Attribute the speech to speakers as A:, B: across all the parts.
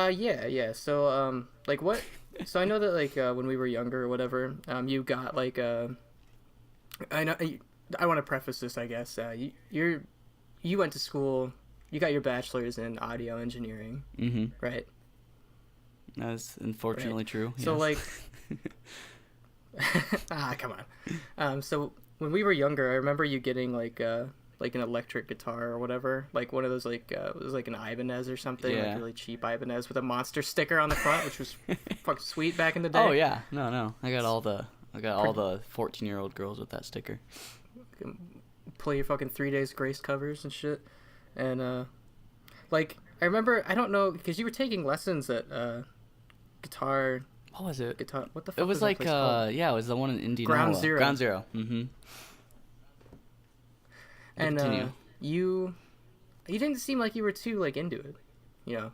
A: Yeah. So, like what? So I know that like when we were younger or whatever, you got like I know. I want to preface this, I guess. You went to school. You got your bachelor's in audio engineering,
B: Mm-hmm.
A: right?
B: That's
A: Right.
B: unfortunately true.
A: So
B: Yes.
A: like, come on. So when we were younger, I remember you getting like an electric guitar or whatever, like one of those like it was like an Ibanez or something, like
B: Yeah.
A: really cheap Ibanez with a monster sticker on the front, which was fucking sweet back in the
B: Oh
A: day.
B: yeah. No, no. I got all
A: Pretty,
B: the 14-year-old girls with that sticker.
A: play your fucking 3 days grace covers and shit, and like I remember I don't know because you were taking lessons at guitar
B: What was it?
A: guitar. What the
B: It
A: fuck
B: was
A: was that
B: like
A: place called?
B: yeah, it was the one in
A: Ground
B: Indianola.
A: Zero.
B: Ground Zero. Mm-hmm. But
A: And
B: continue.
A: you you didn't seem like you were too like into it, you know,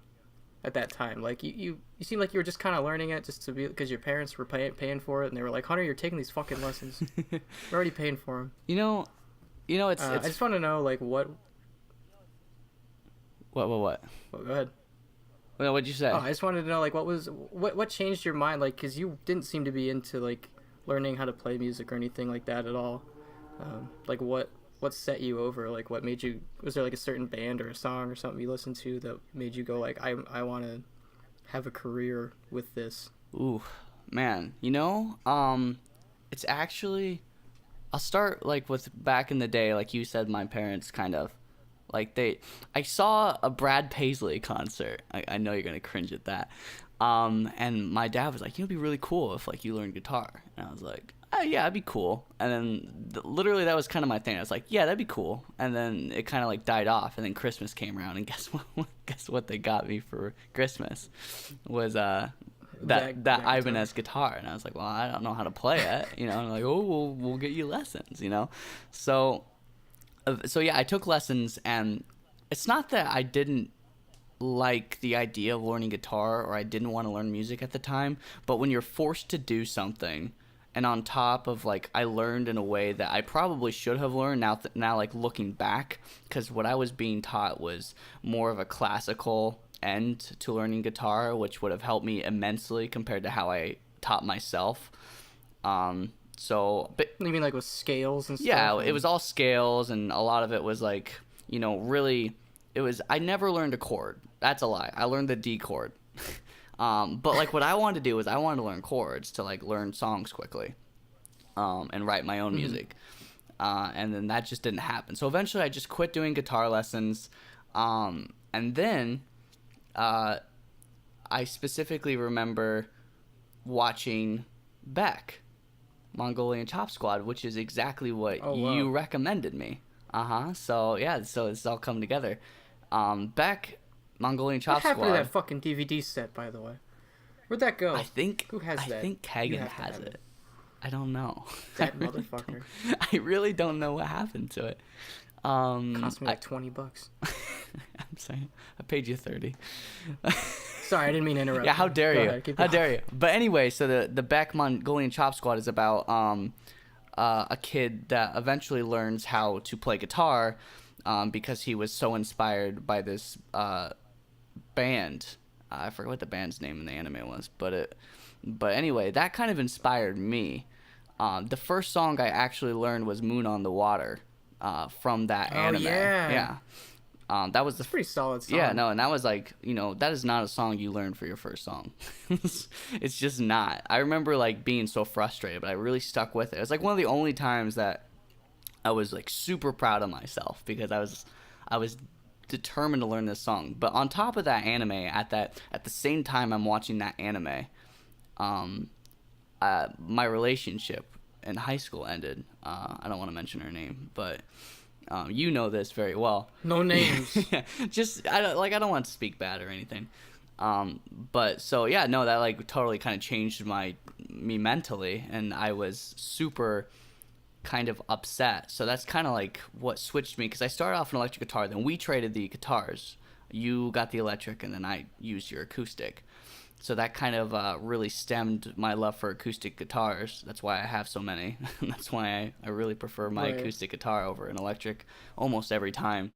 A: at that time. Like you seemed like you were just kind of learning it just to be because your parents were paying for it, and they were like, Hunter, you're taking these fucking lessons. We're already paying for them.
B: you know,
A: I just want to know like what.
B: what?
A: Well, go ahead.
B: Well, what'd you
A: Oh,
B: say?
A: I just wanted to know like what changed your mind, like because you didn't seem to be into like learning how to play music or anything like that at all. Like what set you over? Like what made you? Was there like a certain band or a song or something you listened to that made you go like I want to have a career with this?
B: Ooh, man. It's actually. I'll start like with back in the day, like you said. My parents kind of like they. I saw a Brad Paisley concert. I know you're gonna cringe at that. And my dad was like, "It'd be really cool if like you learned guitar." And I was like, "Oh yeah, that'd be cool." And then literally that was kind of my thing. I was like, "Yeah, that'd be cool." And then it kind of like died off. And then Christmas came around, and guess what? Guess what they got me for Christmas was that
A: That guitar.
B: Ibanez guitar, and I was like, well, I don't know how to play it, And like, oh, we'll get you lessons. So, so yeah, I took lessons, and it's not that I didn't like the idea of learning guitar or I didn't want to learn music at the time, but when you're forced to do something, and on top of like I learned in a way that I probably should have learned now like looking back, because what I was being taught was more of a classical end to learning guitar, which would have helped me immensely compared to how I taught myself. But
A: You mean like with scales and stuff
B: yeah, it
A: and
B: was all scales, and a lot of it was like, really, it was, I never learned a chord. That's a lie. I learned the D chord. But like what I wanted to do was I wanted to learn chords to like learn songs quickly, and write my own
A: mm-hmm.
B: music. And then that just didn't happen. So eventually I just quit doing guitar lessons. And then uh, I specifically remember watching Beck, Mongolian Chop Squad, which is exactly what
A: Oh
B: you
A: wow.
B: recommended me. Uh huh. So yeah, so it's all come together. Beck, Mongolian
A: What
B: Chop
A: happened to
B: Squad.
A: that fucking DVD set, by the way? Where'd that go? Who
B: I
A: has that?
B: think
A: You
B: Kagan
A: have to
B: has
A: have it.
B: it. I don't know. I
A: That
B: really don't.
A: motherfucker.
B: I really don't know what happened to it.
A: Cost me
B: I
A: like $20.
B: I'm sorry. I paid you 30.
A: Sorry, I didn't mean to
B: Yeah,
A: interrupt
B: how
A: you.
B: dare
A: Go
B: you?
A: ahead, keep
B: How
A: going.
B: dare you? But anyway, so the Beck Mongolian Chop Squad is about a kid that eventually learns how to play guitar, because he was so inspired by this band. I forget what the band's name in the anime was, but anyway, that kind of inspired me. The first song I actually learned was "Moon on the Water," from that
A: Oh
B: anime.
A: yeah,
B: Yeah, that was
A: it's a pretty solid
B: yeah,
A: song.
B: no, and that was like, that is not a song you learn for your first song. It's just not. I remember like being so frustrated, but I really stuck with it. It was like one of the only times that I was like super proud of myself because I was determined to learn this song. But on top of that anime, at the same time I'm watching that anime, um, my relationship in high school ended. I don't want to mention her name, but you know this very well.
A: No names.
B: Yeah, just I don't want to speak bad or anything. But so yeah, no, that like totally kind of changed me mentally, and I was super kind of upset. So that's kind of like what switched me because I started off an electric guitar, then we traded the guitars. You got the electric, and then I used your acoustic. So that kind of really stemmed my love for acoustic guitars. That's why I have so many. That's why I really prefer my
A: Right.
B: acoustic guitar over an electric almost every time.